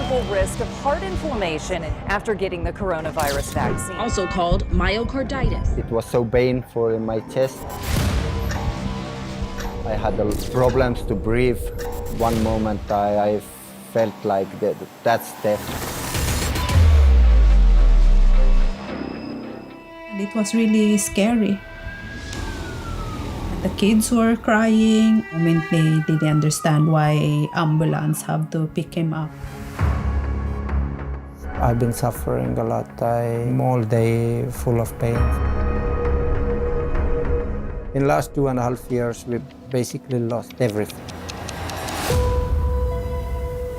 possible risk of heart inflammation after getting the coronavirus vaccine. Also called myocarditis. It was so painful in my chest. I had problems to breathe. One moment I felt like that's death. And it was really scary. The kids were crying. I mean, they didn't understand why ambulance have to pick him up. I've been suffering a lot. I'm all day full of pain. In the last 2.5 years, we basically lost everything.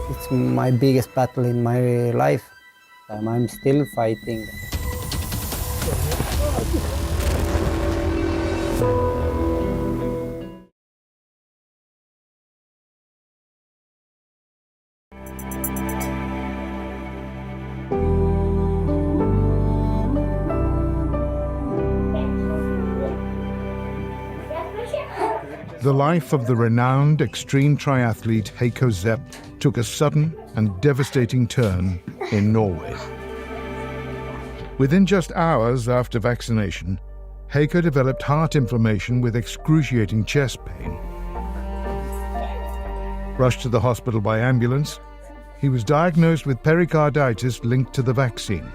It's my biggest battle in my life. I'm still fighting. The life of the renowned extreme triathlete Heikos Zepp took a sudden and devastating turn in Norway. Within just hours after vaccination, Heiko developed heart inflammation with excruciating chest pain. Rushed to the hospital by ambulance, he was diagnosed with pericarditis linked to the vaccine.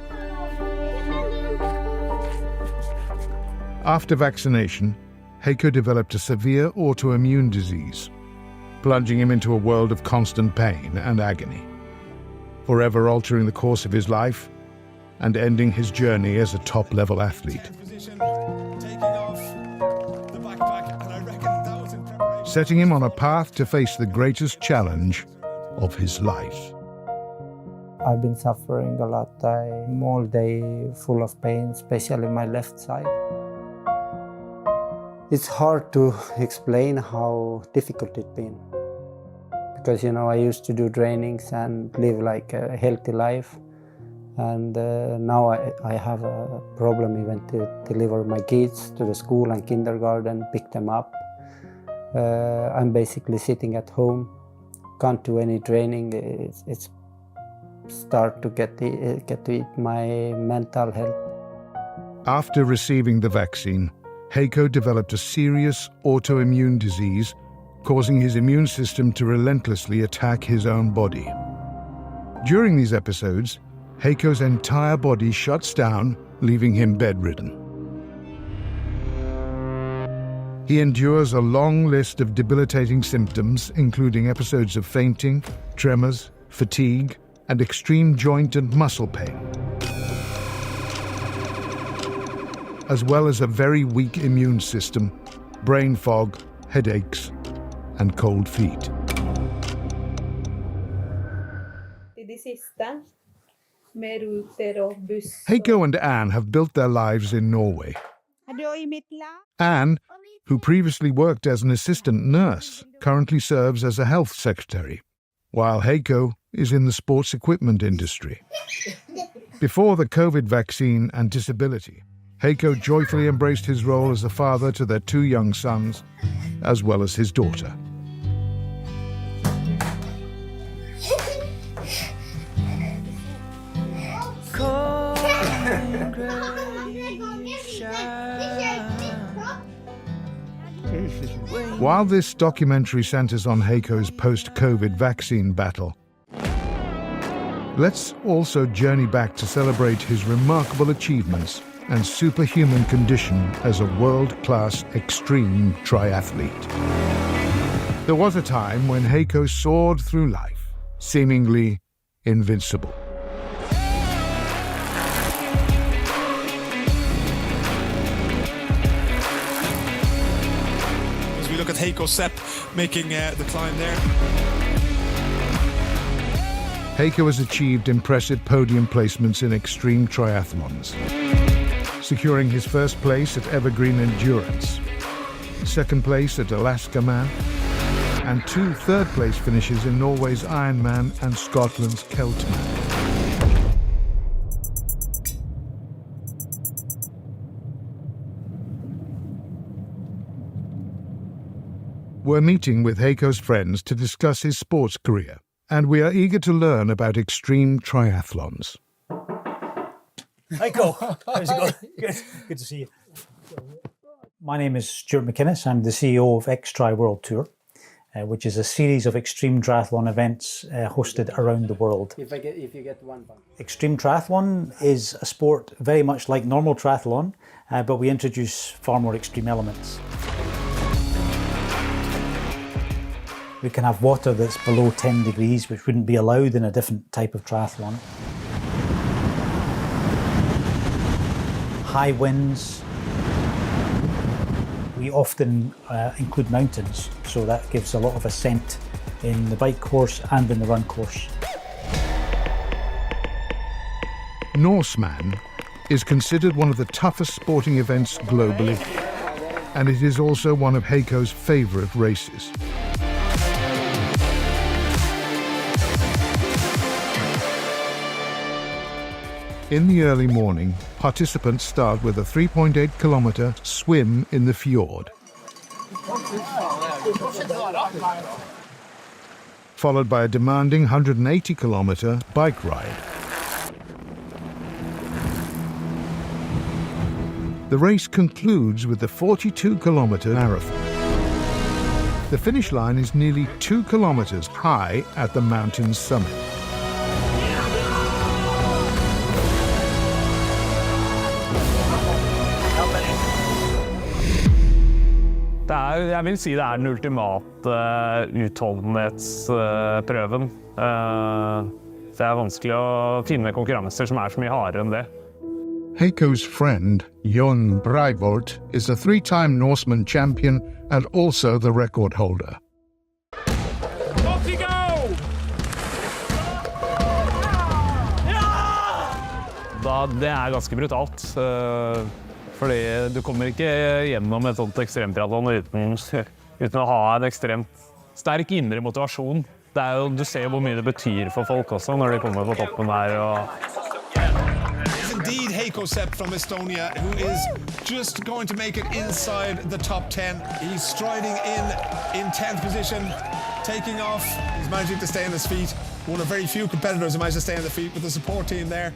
After vaccination, Heiko developed a severe autoimmune disease, plunging him into a world of constant pain and agony, forever altering the course of his life and ending his journey as a top-level athlete. Setting him on a path to face the greatest challenge of his life. I've been suffering a lot. I'm all day full of pain, especially my left side. It's hard to explain how difficult it's been. Because, I used to do trainings and live like a healthy life. And now I have a problem even to deliver my kids to the school and kindergarten, pick them up. I'm basically sitting at home, can't do any training. It's start to get to eat my mental health. After receiving the vaccine, Heiko developed a serious autoimmune disease, causing his immune system to relentlessly attack his own body. During these episodes, Heiko's entire body shuts down, leaving him bedridden. He endures a long list of debilitating symptoms, including episodes of fainting, tremors, fatigue, and extreme joint and muscle pain, as well as a very weak immune system, brain fog, headaches, and cold feet. Heiko and Anne have built their lives in Norway. Anne, who previously worked as an assistant nurse, currently serves as a health secretary, while Heiko is in the sports equipment industry. Before the COVID vaccine and disability, Heiko joyfully embraced his role as a father to their 2 young sons, as well as his daughter. While this documentary centers on Heiko's post-COVID vaccine battle, let's also journey back to celebrate his remarkable achievements and superhuman condition as a world-class extreme triathlete. There was a time when Heiko soared through life, seemingly invincible. As we look at Heikos Zepp making the climb there. Heiko has achieved impressive podium placements in extreme triathlons, securing his first place at Evergreen Endurance, second place at Alaska Man, and 2 third-place finishes in Norway's Ironman and Scotland's Keltman. We're meeting with Heiko's friends to discuss his sports career and we are eager to learn about extreme triathlons. Heiko, how's it going? Good to see you. My name is Stuart McInnes. I'm the CEO of X-Tri World Tour, which is a series of extreme triathlon events hosted around the world. If you get one pound. Extreme triathlon is a sport very much like normal triathlon, but we introduce far more extreme elements. We can have water that's below 10 degrees, which wouldn't be allowed in a different type of triathlon. High winds. We often include mountains, so that gives a lot of ascent in the bike course and in the run course. Norseman is considered one of the toughest sporting events globally, and it is also one of Heiko's favourite races. In the early morning, participants start with a 3.8 kilometre swim in the fjord, followed by a demanding 180 kilometre bike ride. The race concludes with the 42 kilometre marathon. The finish line is nearly 2 kilometres high at the mountain's summit. Jeg vil si det den ultimate utholdenhetsprøven. Det vanskelig å finne konkurranser som så mye hardere enn det. Heiko's friend, Jon Breivolt, is a 3-time Norseman champion and also the record holder. Off you go! Det ganske brutalt. Fordi du kommer ikke gjennom et sånt ekstremtriathlon uten å ha en ekstremt sterk indre motivasjon. Du ser hvor mye det betyr for folk også når de kommer på toppen her. It's indeed Heikos Dokumentarfilm from Estonia, who is just going to make it inside the top 10. He's striding in 10th position, taking off. He's managing to stay on his feet. One of very few competitors who managed to stay on the feet with the support team there.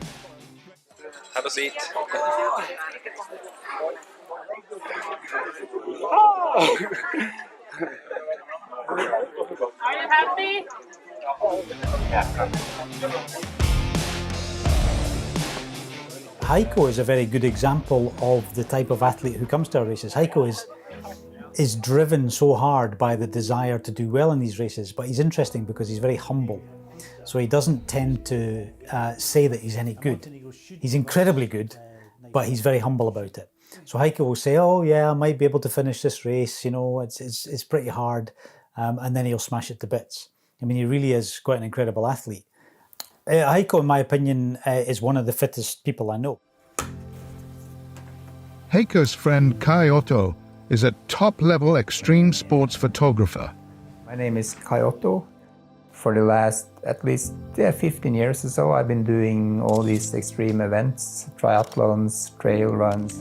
Have a seat. Are you happy? Heiko is a very good example of the type of athlete who comes to our races. Heiko is driven so hard by the desire to do well in these races, but he's interesting because he's very humble. So he doesn't tend to say that he's any good. He's incredibly good, but he's very humble about it. So Heiko will say, oh yeah, I might be able to finish this race, you know, it's pretty hard, and then he'll smash it to bits. I mean, he really is quite an incredible athlete. Heiko, in my opinion, is one of the fittest people I know. Heiko's friend Kai Otto is a top-level extreme sports photographer. My name is Kai Otto. For the last at least 15 years or so, I've been doing all these extreme events, triathlons, trail runs.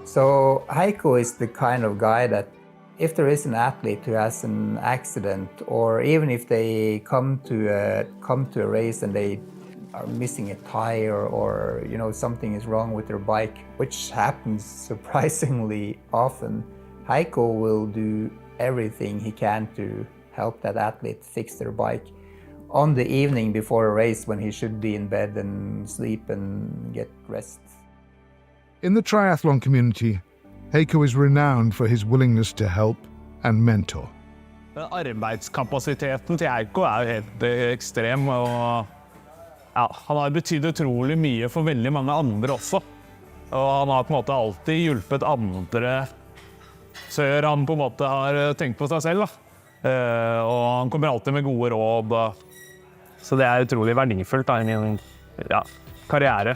So Heiko is the kind of guy that if there is an athlete who has an accident, or even if they come to a race and they are missing a tire, or you know something is wrong with their bike, which happens surprisingly often, Heiko will do everything he can to help that athlete fix their bike on the evening before a race when he should be in bed and sleep and get rest. In the triathlon community, Heiko is renowned for his willingness to help and mentor. Arbeidskapasiteten til Heiko jo helt ekstrem, og ja, han har betydd utrolig mye for veldig mange andre også. Og han har på en måte alltid hjulpet andre før han på en måte har tenkt på seg selv. Og han kommer alltid med gode råd. Så det utrolig verdifullt i min karriere.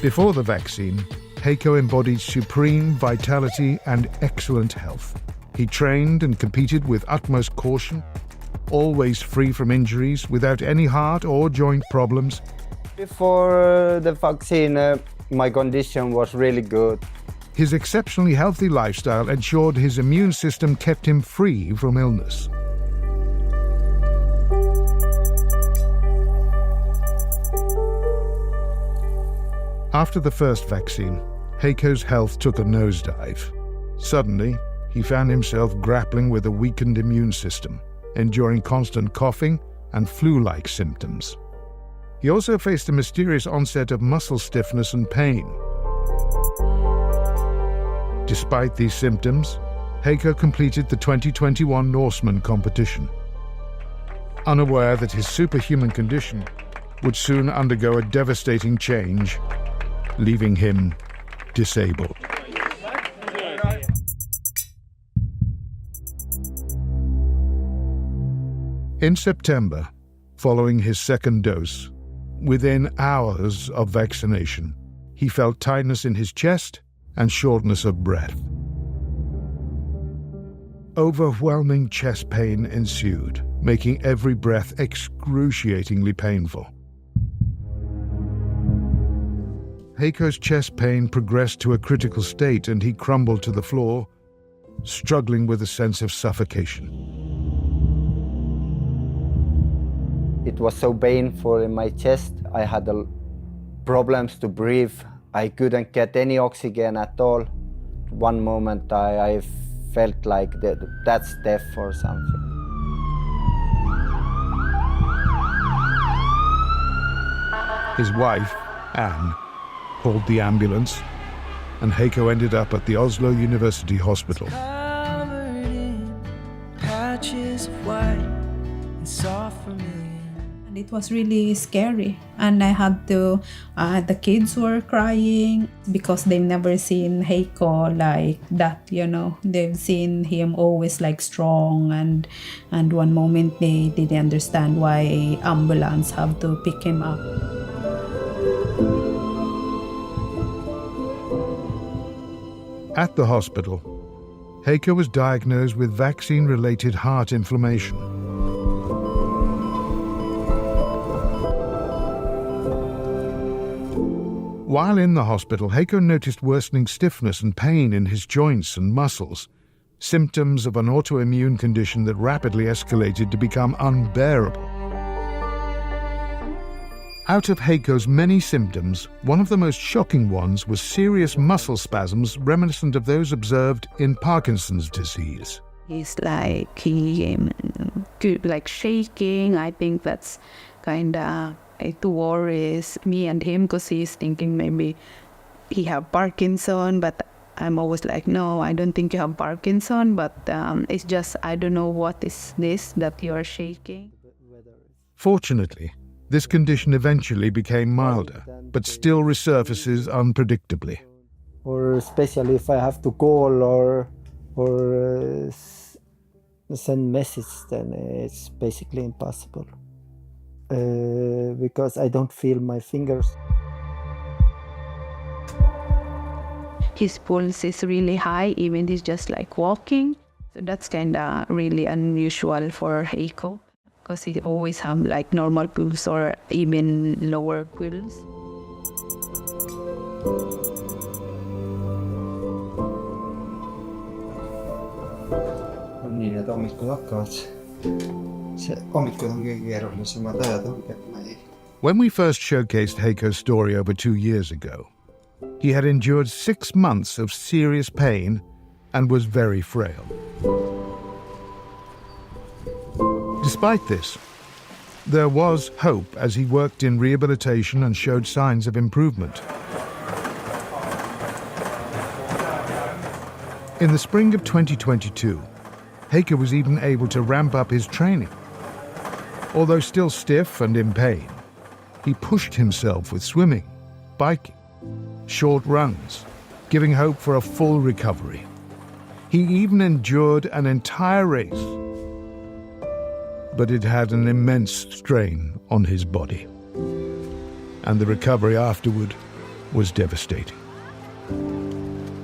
Before the vaccine, Heiko embodied supreme vitality and excellent health. He trained and competed with utmost caution, always free from injuries, without any heart or joint problems. Before the vaccine, My condition was really good. His exceptionally healthy lifestyle ensured his immune system kept him free from illness. After the first vaccine, Heiko's health took a nosedive. Suddenly, he found himself grappling with a weakened immune system, enduring constant coughing and flu-like symptoms. He also faced a mysterious onset of muscle stiffness and pain. Despite these symptoms, Heiko completed the 2021 Norseman competition, unaware that his superhuman condition would soon undergo a devastating change, leaving him disabled. In September, following his second dose, within hours of vaccination, he felt tightness in his chest and shortness of breath. Overwhelming chest pain ensued, making every breath excruciatingly painful. Heiko's chest pain progressed to a critical state and he crumbled to the floor, struggling with a sense of suffocation. It was so painful in my chest. I had problems to breathe. I couldn't get any oxygen at all. One moment I felt like that's death or something. His wife, Anne, called the ambulance, and Heiko ended up at the Oslo University Hospital. Covered in patches of white and soft vermilion. And it was really scary. And I had to, the kids were crying because they've never seen Heiko like that, you know. They've seen him always like strong, and one moment they didn't understand why ambulance have to pick him up. At the hospital, Heiko was diagnosed with vaccine-related heart inflammation. While in the hospital, Heiko noticed worsening stiffness and pain in his joints and muscles, symptoms of an autoimmune condition that rapidly escalated to become unbearable. Out of Heiko's many symptoms, one of the most shocking ones was serious muscle spasms reminiscent of those observed in Parkinson's disease. He's like, like shaking. I think that's kind of, it worries me and him because he's thinking maybe he have Parkinson, but I'm always like, no, I don't think you have Parkinson, but it's just, I don't know what is this that you're shaking. Fortunately, this condition eventually became milder, but still resurfaces unpredictably. Or especially if I have to call or send message, then it's basically impossible. Because I don't feel my fingers. His pulse is really high, even he's just like walking. So that's kind of really unusual for Heiko, because he always have like normal pulse or even lower pulse. Niin, että hommikko lakkaat. When we first showcased Heiko's story over 2 years ago, he had endured 6 months of serious pain and was very frail. Despite this, there was hope as he worked in rehabilitation and showed signs of improvement. In the spring of 2022, Heiko was even able to ramp up his training. Although still stiff and in pain, he pushed himself with swimming, biking, short runs, giving hope for a full recovery. He even endured an entire race, but it had an immense strain on his body. And the recovery afterward was devastating.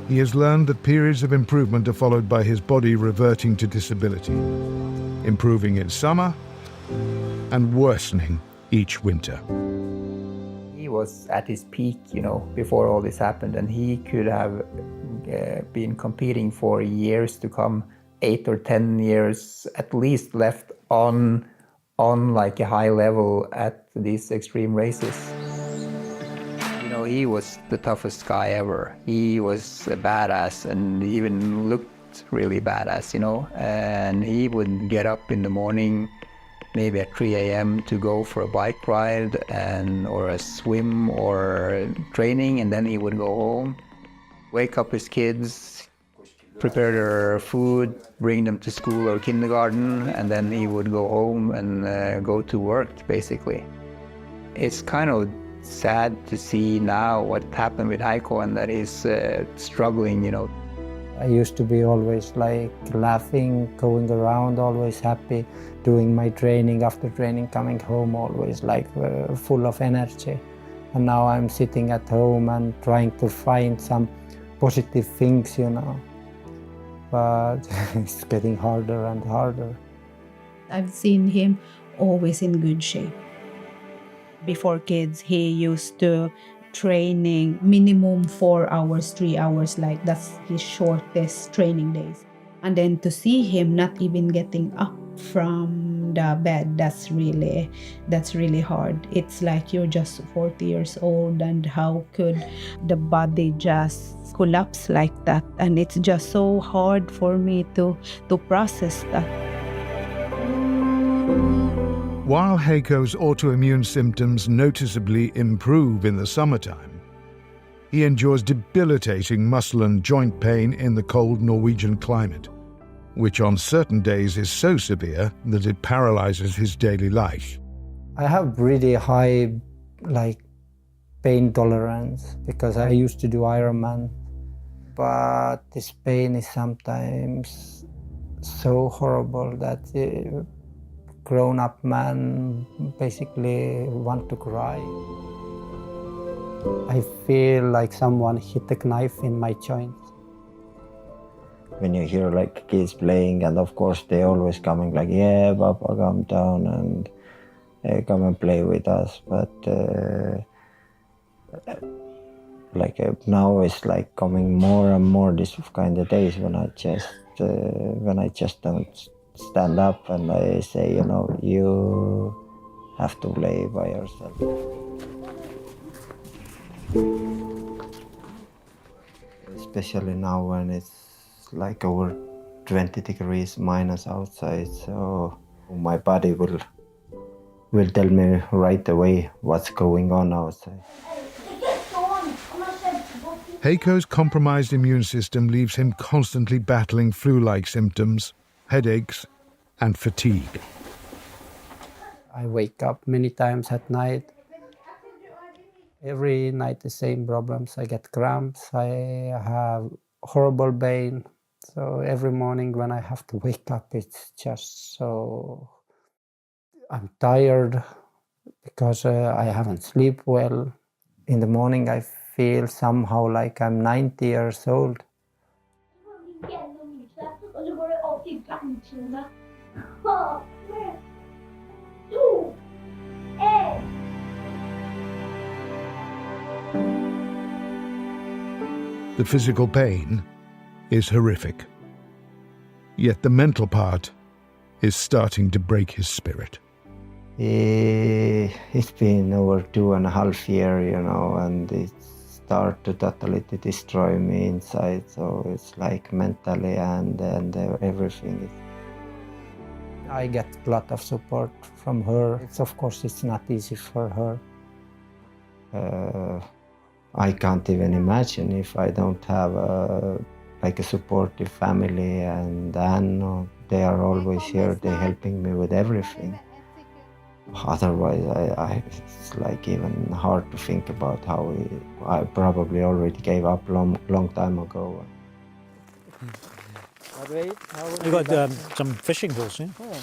He has learned that periods of improvement are followed by his body reverting to disability, improving in summer and worsening each winter. He was at his peak, you know, before all this happened, and he could have been competing for years to come, 8 or 10 years at least left on like a high level at these extreme races. You know, he was the toughest guy ever. He was a badass and even looked really badass, you know, and he would get up in the morning maybe at 3 a.m. to go for a bike ride or a swim or training, and then he would go home, wake up his kids, prepare their food, bring them to school or kindergarten, and then he would go home and go to work, basically. It's kind of sad to see now what happened with Heiko and that he's struggling, you know. I used to be always like laughing, going around, always happy, doing my training, after training, coming home, always like full of energy. And now I'm sitting at home and trying to find some positive things, you know. But it's getting harder and harder. I've seen him always in good shape. Before kids, he used to training minimum 4 hours, 3 hours, like that's his shortest training days. And then to see him not even getting up from the bed, that's really hard. It's like you're just 40 years old, and how could the body just collapse like that? And it's just so hard for me to process that. While Heiko's autoimmune symptoms noticeably improve in the summertime, he endures debilitating muscle and joint pain in the cold Norwegian climate, which on certain days is so severe that it paralyzes his daily life. I have really high pain tolerance because I used to do Ironman, but this pain is sometimes so horrible that grown-up man basically want to cry. I feel like someone hit a knife in my joints. When you hear like kids playing, and of course they always coming like, yeah, Papa, come down and come and play with us. But now it's like coming more and more this kind of days when I just don't stand up and I say, you know, you have to play by yourself. Especially now when it's like over 20 degrees minus outside, so my body will tell me right away what's going on outside. Heiko's compromised immune system leaves him constantly battling flu-like symptoms, headaches, and fatigue. I wake up many times at night. Every night the same problems. I get cramps, I have horrible pain. So every morning when I have to wake up, it's just so... I'm tired because I haven't slept well. In the morning I feel somehow like I'm 90 years old. The physical pain is horrific. Yet the mental part is starting to break his spirit. It's been over 2.5 years, you know, and it started totally to destroy me inside. So it's like mentally and everything. I get a lot of support from her. Of course, it's not easy for her. I can't even imagine if I don't have a supportive family, and Anne, they are always here, they're helping me with everything. Otherwise, it's like even hard to think about how I probably already gave up long time ago. You got some fishing holes, yeah? Oh.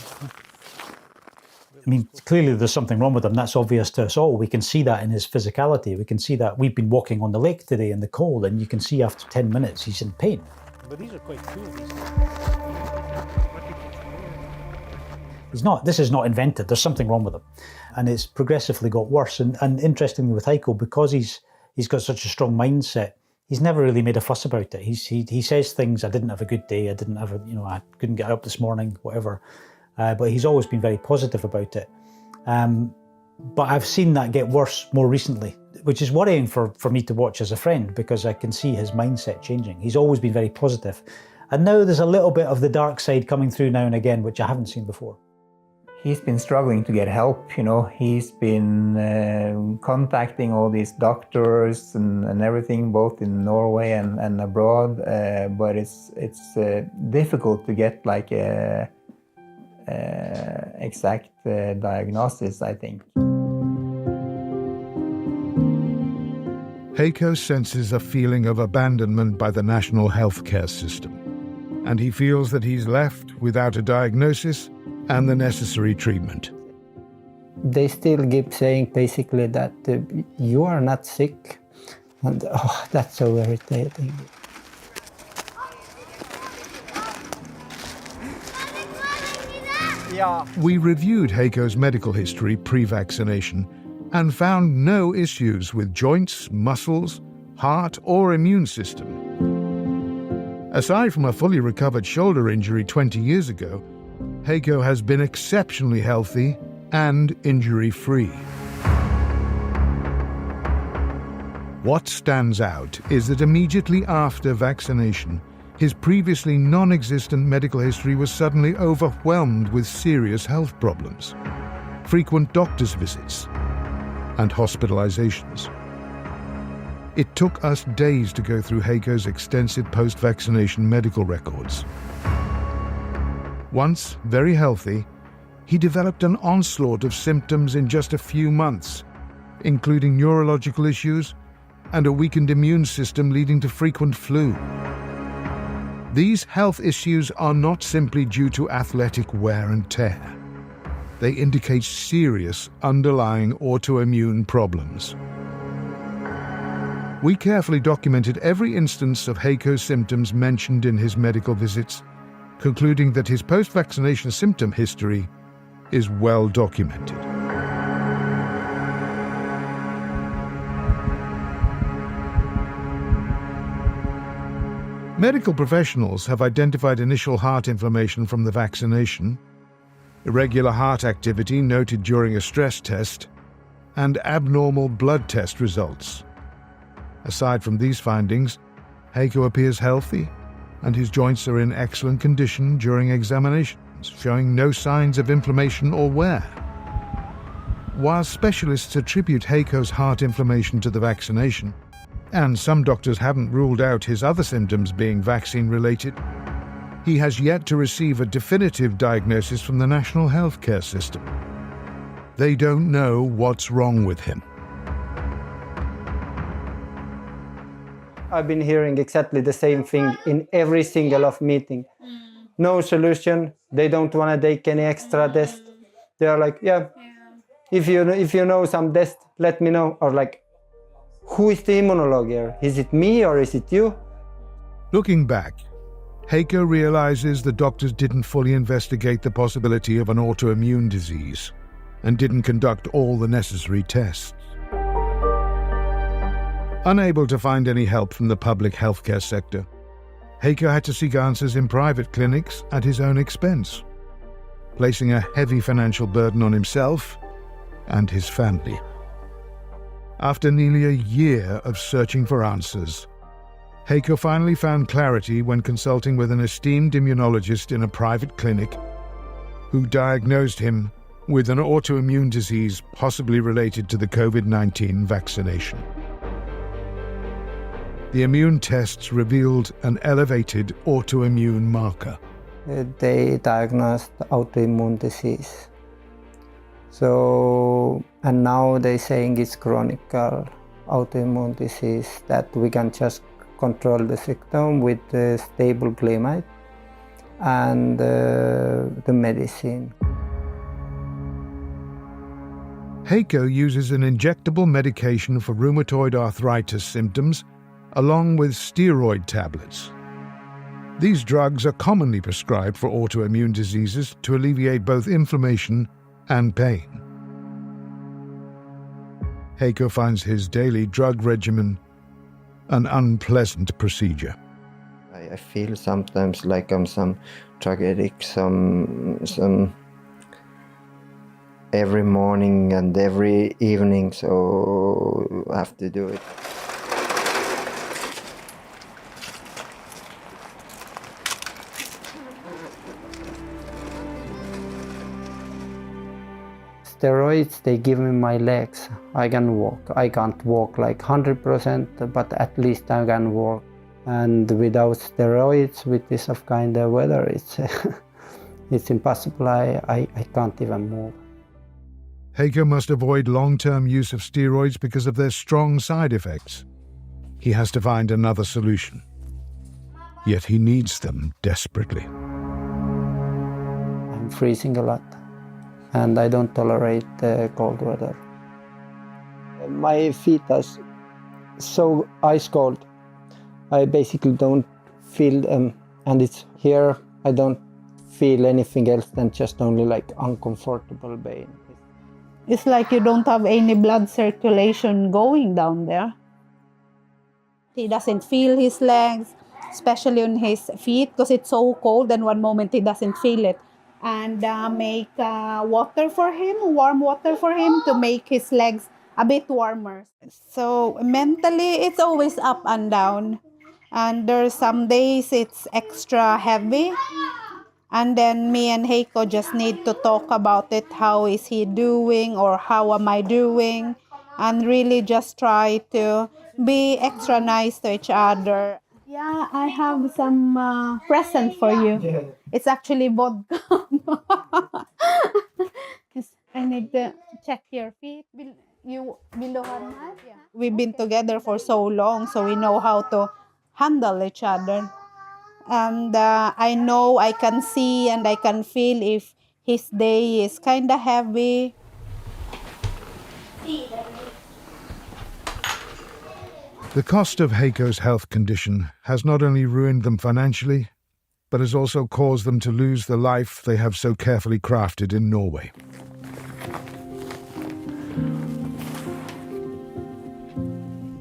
I mean, clearly there's something wrong with him. That's obvious to us all. We can see that in his physicality. We can see that. We've been walking on the lake today in the cold, and you can see after 10 minutes he's in pain. But these are quite cool. This is not invented. There's something wrong with him, and it's progressively got worse. And interestingly, with Heiko, because he's got such a strong mindset, he's never really made a fuss about it. He says things. I didn't have a good day. I didn't have I couldn't get up this morning. Whatever. But he's always been very positive about it. But I've seen that get worse more recently, which is worrying for me to watch as a friend, because I can see his mindset changing. He's always been very positive. And now there's a little bit of the dark side coming through now and again, which I haven't seen before. He's been struggling to get help, He's been contacting all these doctors and everything, both in Norway and abroad. But it's difficult to get like a exact diagnosis, I think. Heiko senses a feeling of abandonment by the national healthcare system, and he feels that he's left without a diagnosis and the necessary treatment. They still keep saying basically that you are not sick, and that's so irritating. We reviewed Heiko's medical history pre-vaccination and found no issues with joints, muscles, heart, or immune system. Aside from a fully recovered shoulder injury 20 years ago, Heiko has been exceptionally healthy and injury-free. What stands out is that immediately after vaccination, his previously non-existent medical history was suddenly overwhelmed with serious health problems, frequent doctor's visits, and hospitalizations. It took us days to go through Heiko's extensive post-vaccination medical records. Once very healthy, he developed an onslaught of symptoms in just a few months, including neurological issues and a weakened immune system leading to frequent flu. These health issues are not simply due to athletic wear and tear. They indicate serious underlying autoimmune problems. We carefully documented every instance of Heiko's symptoms mentioned in his medical visits, concluding that his post-vaccination symptom history is well documented. Medical professionals have identified initial heart inflammation from the vaccination, irregular heart activity noted during a stress test, and abnormal blood test results. Aside from these findings, Heiko appears healthy, and his joints are in excellent condition during examinations, showing no signs of inflammation or wear. While specialists attribute Heiko's heart inflammation to the vaccination, and some doctors haven't ruled out his other symptoms being vaccine-related, he has yet to receive a definitive diagnosis from the national healthcare system. They don't know what's wrong with him. I've been hearing exactly the same thing in every single meeting. No solution. They don't want to take any extra test. They are like, yeah, if you know some test, let me know. Or like, who is the immunologist here? Is it me or is it you? Looking back, Heiko realizes the doctors didn't fully investigate the possibility of an autoimmune disease and didn't conduct all the necessary tests. Unable to find any help from the public healthcare sector, Heiko had to seek answers in private clinics at his own expense, placing a heavy financial burden on himself and his family. After nearly a year of searching for answers, Heiko finally found clarity when consulting with an esteemed immunologist in a private clinic who diagnosed him with an autoimmune disease possibly related to the COVID-19 vaccination. The immune tests revealed an elevated autoimmune marker. They diagnosed autoimmune disease. And now they're saying it's chronic autoimmune disease, that we can just control the symptom with the stable climate and the medicine. Heiko uses an injectable medication for rheumatoid arthritis symptoms along with steroid tablets. These drugs are commonly prescribed for autoimmune diseases to alleviate both inflammation and pain. Heiko finds his daily drug regimen an unpleasant procedure. I feel sometimes like I'm some drug addict, some every morning and every evening, so I have to do it. Steroids, they give me my legs. I can walk. I can't walk like 100%, but at least I can walk. And without steroids, with this kind of weather, it's impossible. I can't even move. Heiko must avoid long-term use of steroids because of their strong side effects. He has to find another solution. Yet he needs them desperately. I'm freezing a lot, and I don't tolerate cold weather. My feet are so ice cold. I basically don't feel them, and it's here. I don't feel anything else than just only like uncomfortable pain. It's like you don't have any blood circulation going down there. He doesn't feel his legs, especially on his feet, because it's so cold, and one moment he doesn't feel it. And make water for him, warm water for him, to make his legs a bit warmer. So mentally, it's always up and down. And there's some days it's extra heavy. And then me and Heiko just need to talk about it. How is he doing, or how am I doing? And really just try to be extra nice to each other. Yeah, I have some present for you. Yeah. It's actually vodka. I need to check your feet. You below her? Yeah. We've been together for so long, so we know how to handle each other. And I know, I can see and I can feel if his day is kind of heavy. The cost of Heiko's health condition has not only ruined them financially, but has also caused them to lose the life they have so carefully crafted in Norway.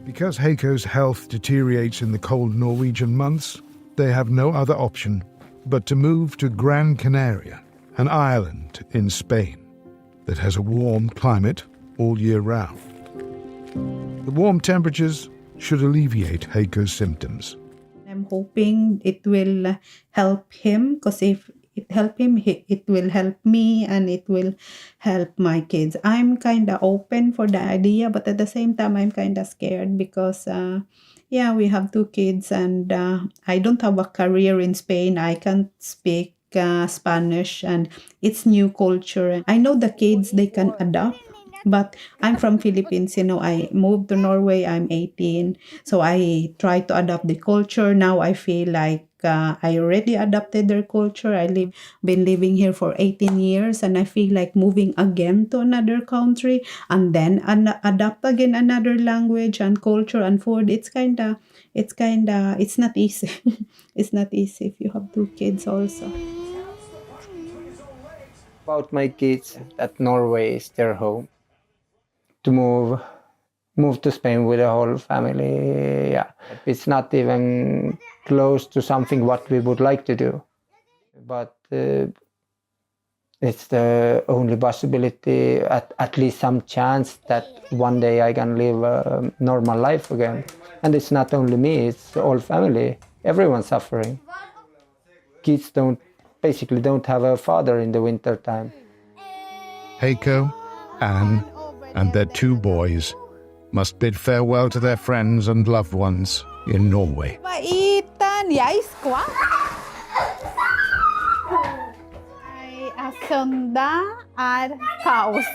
Because Heiko's health deteriorates in the cold Norwegian months, they have no other option but to move to Gran Canaria, an island in Spain that has a warm climate all year round. The warm temperatures should alleviate Heiko's symptoms. I'm hoping it will help him, because if it helps him, it will help me, and it will help my kids. I'm kind of open for the idea, but at the same time, I'm kind of scared because we have 2 kids, and I don't have a career in Spain. I can't speak Spanish, and it's new culture. I know the kids, they can adapt, but I'm from Philippines. I moved to Norway. I'm 18, so I try to adapt the culture. Now I feel like I already adapted their culture. Been living here for 18 years, and I feel like moving again to another country and then adapt again another language and culture and food. It's not easy. It's not easy if you have 2 kids also. About my kids, that Norway is their home. To move to Spain with the whole family, yeah. It's not even close to something what we would like to do. But it's the only possibility, at least some chance that one day I can live a normal life again. And it's not only me, it's the whole family. Everyone's suffering. Kids basically don't have a father in the winter time. Heiko, Anne, and their 2 boys must bid farewell to their friends and loved ones in Norway. Søndag kaos.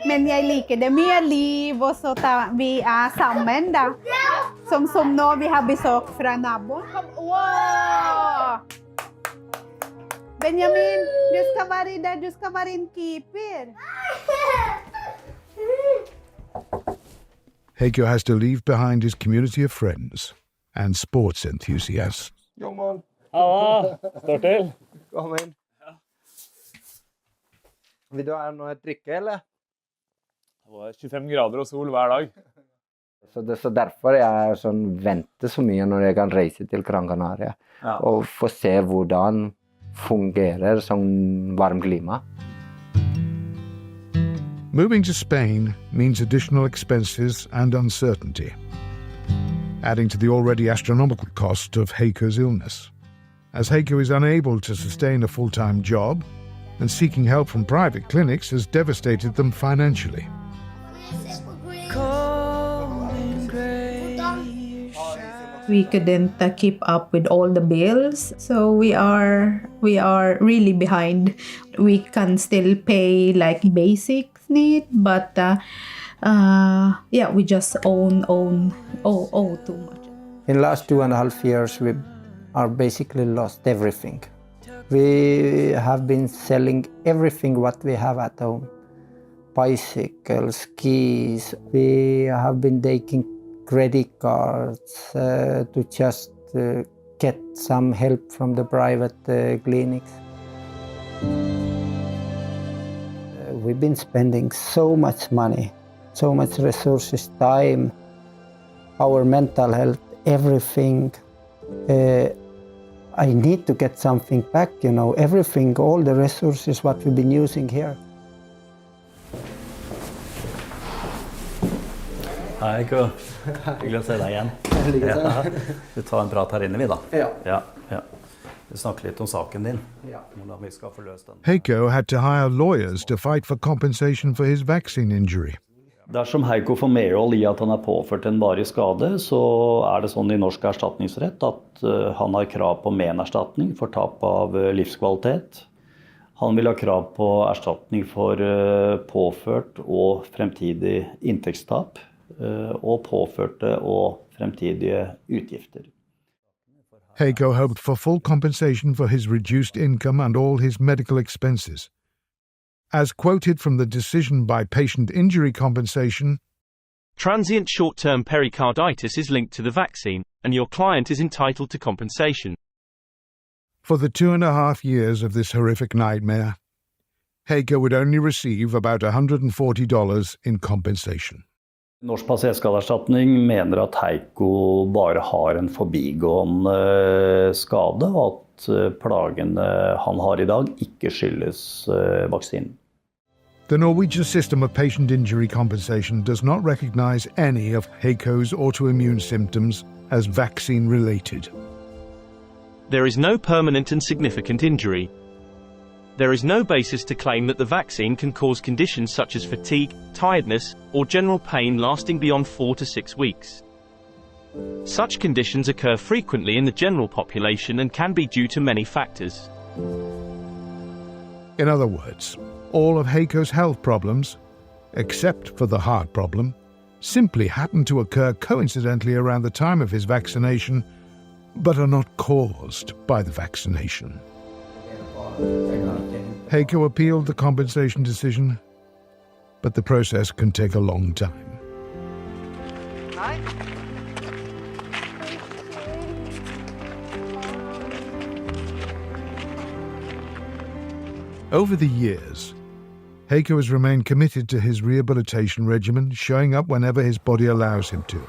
Men jeg liker det. Mye liv, og så vi sammen da. Som nå, vi har besøk fra naboen. Wow! Benjamin, du skal være der. Du skal være en keeper. Heiko has to leave behind his community of friends and sports enthusiasts. Ja, står til. Kom inn. Vil du ha noe drikke, eller? Det var 25 grader og sol hver dag. Så det er derfor jeg venter så mye når jeg kan reise til Gran Canaria. Og få se hvordan fungerer som varmt klima. Moving to Spain means additional expenses and uncertainty, adding to the already astronomical cost of Heiko's illness. As Heiko is unable to sustain a full-time job, and seeking help from private clinics has devastated them financially. We couldn't keep up with all the bills, so we are really behind. We can still pay like basic need, but we just owe too much. In the last 2.5 years, we are basically lost everything. We have been selling everything what we have at home. Bicycles, skis. We have been taking credit cards to just get some help from the private clinics. We've been spending so much money, so much resources, time, our mental health, everything. I need to get something back, everything, all the resources what we've been using here. Hei, Heiko. Hyggelig å se deg igjen. Vi tar en prat her inne, vi da. Ja. Vi snakker litt om saken din. Hvordan vi skal få løst den. Heiko had to hire lawyers to fight for compensation for his vaccine injury. Dersom Heiko får medhold i at han påført en varig skade, så det sånn i norsk erstatningsrett at han har krav på menerstatning for tap av livskvalitet. Han vil ha krav på erstatning for påført og fremtidig inntektstap, og påførte og fremtidige utgifter. Heiko hoped for full compensation for his reduced income and all his medical expenses. As quoted from the decision by Patient Injury Compensation, transient short-term pericarditis is linked to the vaccine, and your client is entitled to compensation. For the 2.5 years of this horrific nightmare, Heiko would only receive about $140 in compensation. Norsk pasientskadeerstatning mener at Heiko bare har en forbigående skade, og at plagene han har I dag ikke skyldes vaksinen. The Norwegian system of patient injury compensation does not recognize any of Heiko's autoimmune symptoms as vaccine-related. There is no permanent and significant injury. There is no basis to claim that the vaccine can cause conditions such as fatigue, tiredness, or general pain lasting beyond 4 to 6 weeks. Such conditions occur frequently in the general population and can be due to many factors. In other words, all of Heiko's health problems, except for the heart problem, simply happen to occur coincidentally around the time of his vaccination, but are not caused by the vaccination. Heiko appealed the compensation decision, but the process can take a long time. Over the years, Heiko has remained committed to his rehabilitation regimen, showing up whenever his body allows him to.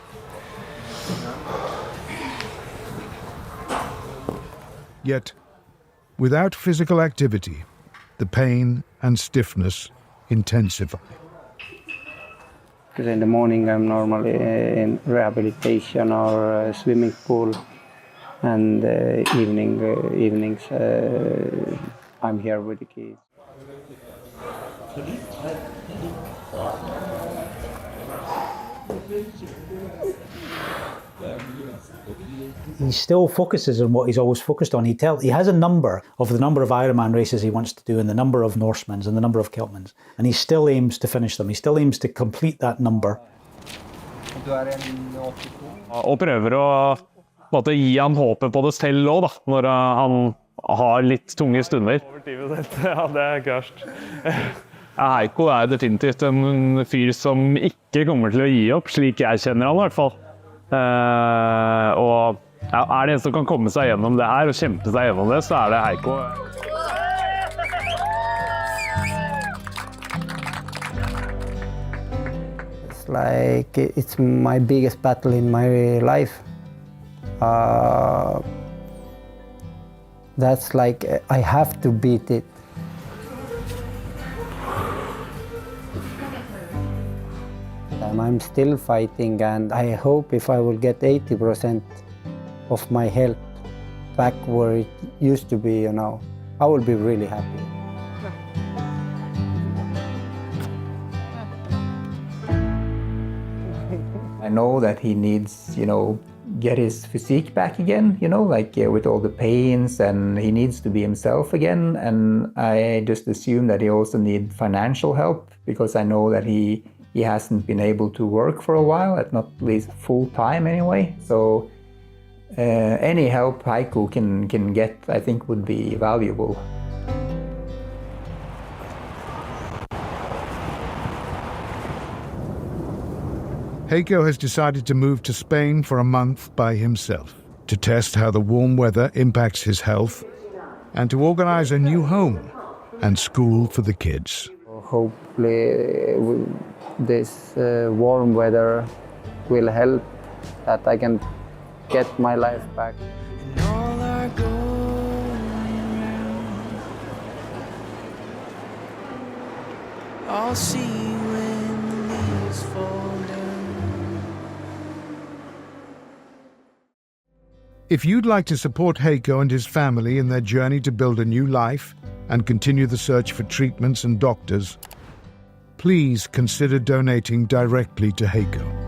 Yet, without physical activity, the pain and stiffness intensify. Because in the morning I'm normally in rehabilitation or swimming pool, and evenings I'm here with the kids. He still focuses on what he's always focused on. He has a number of the number of Ironman races he wants to do and the number of Norsemans and the number of Keltmans, and he still aims to finish them. He still aims to complete that number. Og prøver å gi han håpet på det selv også, da, når han har litt tunge stunder. Ja, det krasj. Heiko definitivt en fyr som ikke kommer til å gi opp, slik jeg kjenner han I hvert fall. Og Ja, er det en som kan komme seg gjennom det her og kjempe seg gjennom det, så er det Heiko. It's like it's my biggest battle in my life. That's like I have to beat it. I'm still fighting, and I hope if I will get 80% of my health back where it used to be, you know, I will be really happy. I know that he needs, you know, get his physique back again, you know, like with all the pains, and he needs to be himself again. And I just assume that he also needs financial help, because I know that he hasn't been able to work for a while, at not least full time anyway. So any help Heiko can get, I think, would be valuable. Heiko has decided to move to Spain for a month by himself to test how the warm weather impacts his health and to organize a new home and school for the kids. Hopefully this warm weather will help that I can get my life back. All are going round. I'll see when the leaves fall down. If you'd like to support Heiko and his family in their journey to build a new life and continue the search for treatments and doctors, please consider donating directly to Heiko.